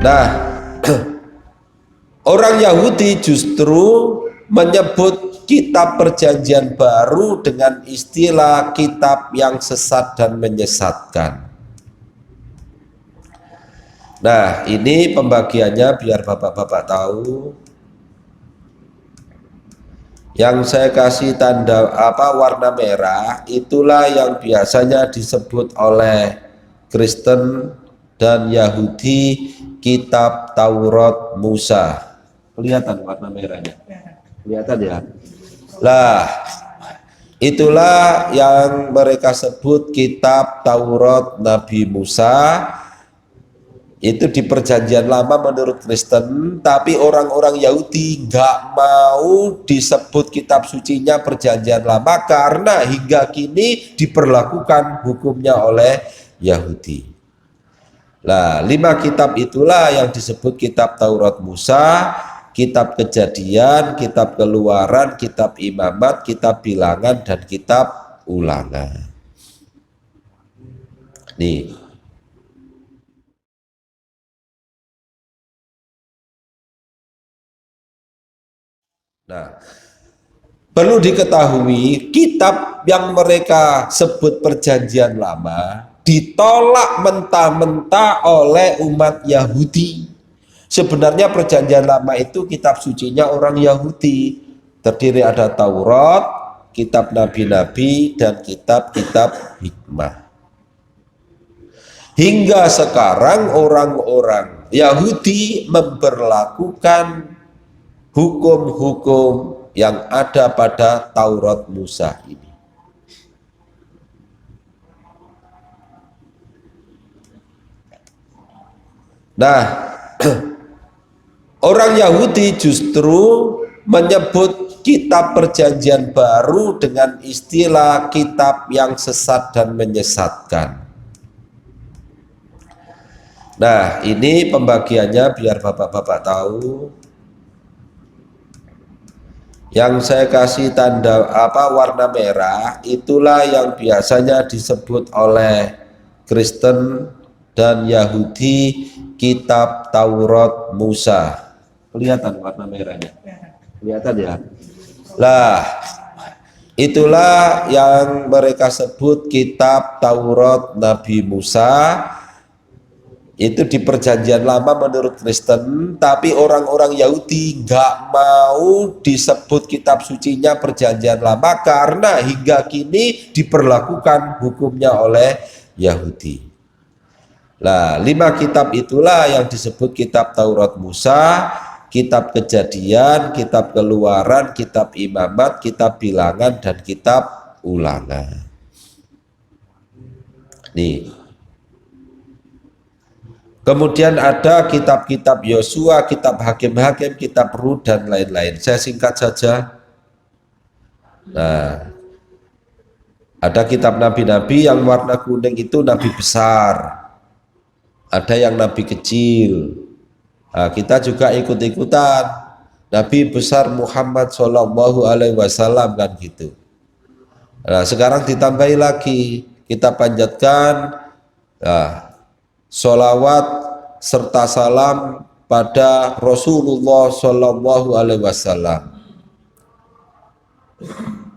Nah, orang Yahudi justru menyebut kitab perjanjian baru dengan istilah kitab yang sesat dan menyesatkan. Nah, ini pembagiannya biar bapak-bapak tahu. Yang saya kasih tanda warna merah itulah yang biasanya disebut oleh Kristen dan Yahudi kitab Taurat Musa. Kelihatan warna merahnya? Kelihatan ya? Lah, itulah yang mereka sebut kitab Taurat Nabi Musa. Itu di perjanjian lama menurut Kristen, tapi orang-orang Yahudi nggak mau disebut kitab sucinya perjanjian lama karena hingga kini diperlakukan hukumnya oleh Yahudi. Nah, 5 kitab itulah yang disebut kitab Taurat Musa, kitab Kejadian, kitab Keluaran, kitab Imamat, kitab Bilangan, dan kitab Ulangan. Nih. Nah, perlu diketahui kitab yang mereka sebut perjanjian lama ditolak mentah-mentah oleh umat Yahudi. Sebenarnya perjanjian lama itu kitab sucinya orang Yahudi. Terdiri ada Taurat, kitab nabi-nabi, dan kitab-kitab hikmah. Hingga sekarang orang-orang Yahudi memberlakukan hukum-hukum yang ada pada Taurat Musa ini. Nah, orang Yahudi justru menyebut kitab perjanjian baru dengan istilah kitab yang sesat dan menyesatkan. Nah, ini pembagiannya biar bapak-bapak tahu. Yang saya kasih tanda warna merah itulah yang biasanya disebut oleh Kristen dan Yahudi kitab Taurat Musa. Kelihatan warna merahnya? Kelihatan ya? Lah, itulah yang mereka sebut kitab Taurat Nabi Musa. Itu di perjanjian lama menurut Kristen, tapi orang-orang Yahudi nggak mau disebut kitab sucinya perjanjian lama karena hingga kini diperlakukan hukumnya oleh Yahudi. Nah, 5 kitab itulah yang disebut kitab Taurat Musa, kitab Kejadian, kitab Keluaran, kitab Imamat, kitab Bilangan, dan kitab Ulangan. Nih. Kemudian ada kitab-kitab Yosua, kitab Hakim-Hakim, kitab Rut, dan lain-lain. Saya singkat saja. Nah, ada kitab nabi-nabi yang warna kuning itu nabi besar. Ada yang nabi kecil. Nah, kita juga ikut-ikutan. Nabi besar Muhammad Shallallahu Alaihi Wasallam kan gitu. Nah, sekarang ditambahi lagi, kita panjatkan. Nah, sholawat serta salam pada Rasulullah Shallallahu Alaihi Wasallam,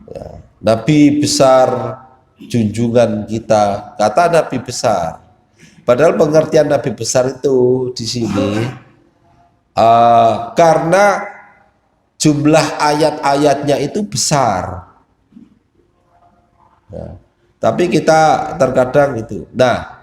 ya, Nabi besar junjungan kita, kata Nabi besar. Padahal pengertian Nabi besar itu di sini karena jumlah ayat-ayatnya itu besar. Ya, tapi kita terkadang itu. Nah,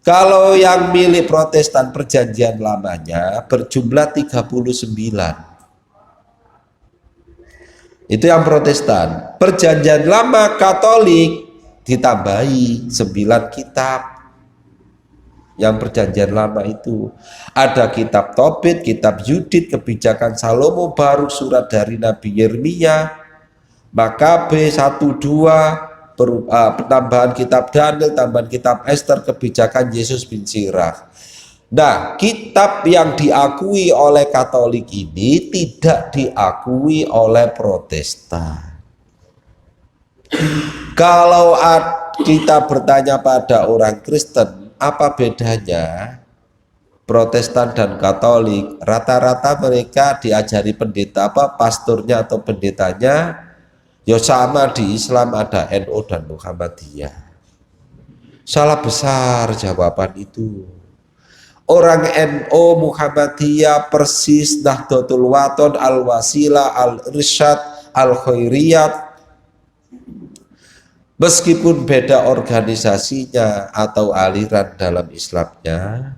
kalau yang milik Protestan perjanjian lamanya berjumlah 39. Itu yang Protestan. Perjanjian lama Katolik ditambahi 9 kitab. Yang perjanjian lama itu ada kitab Tobit, kitab Yudit, kebijakan Salomo, baru surat dari Nabi Yeremia, Makabe 1-2, penambahan kitab Daniel, tambahan kitab Esther, kebijakan Yesus bin Sirach. Nah, kitab yang diakui oleh Katolik ini tidak diakui oleh Protestan. Kalau kita bertanya pada orang Kristen, apa bedanya? Protestan dan Katolik, rata-rata mereka diajari pendeta pastornya atau pendetanya, ya sama di Islam ada NU dan Muhammadiyah. Salah besar jawaban itu. Orang NU Muhammadiyah persis Nahdlatul Wathon, Al-Wasilah, Al-Irsyad, Al-Khairiyat. Meskipun beda organisasinya atau aliran dalam Islamnya,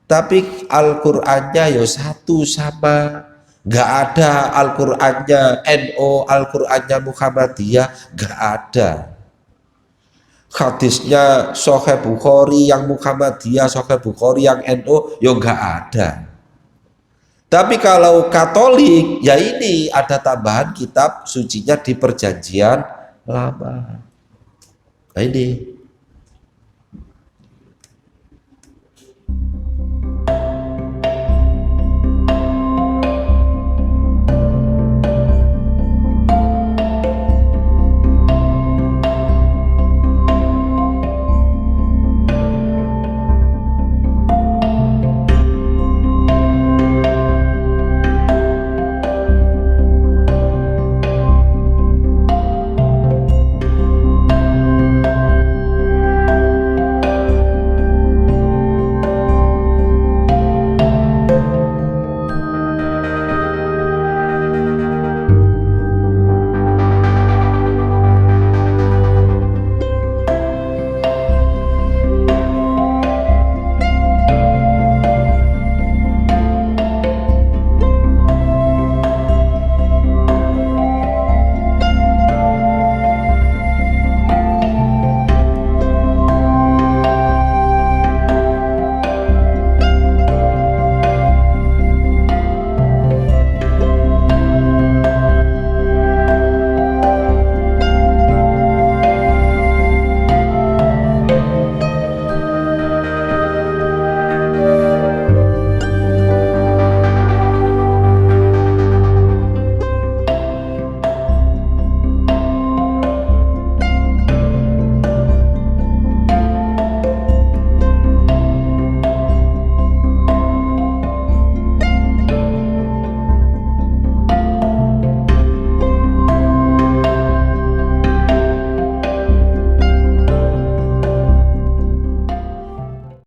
tapi Al-Qur'annya ya satu sama. Gak ada Al-Qur'annya NU, Al-Qur'annya Muhammadiyah, gak ada. Hadisnya Sahih Bukhari yang Muhammadiyah, Sahih Bukhari yang NU, ya gak ada. Tapi kalau Katolik, ya ini ada tambahan kitab sucinya di Perjanjian Lama. Nah ini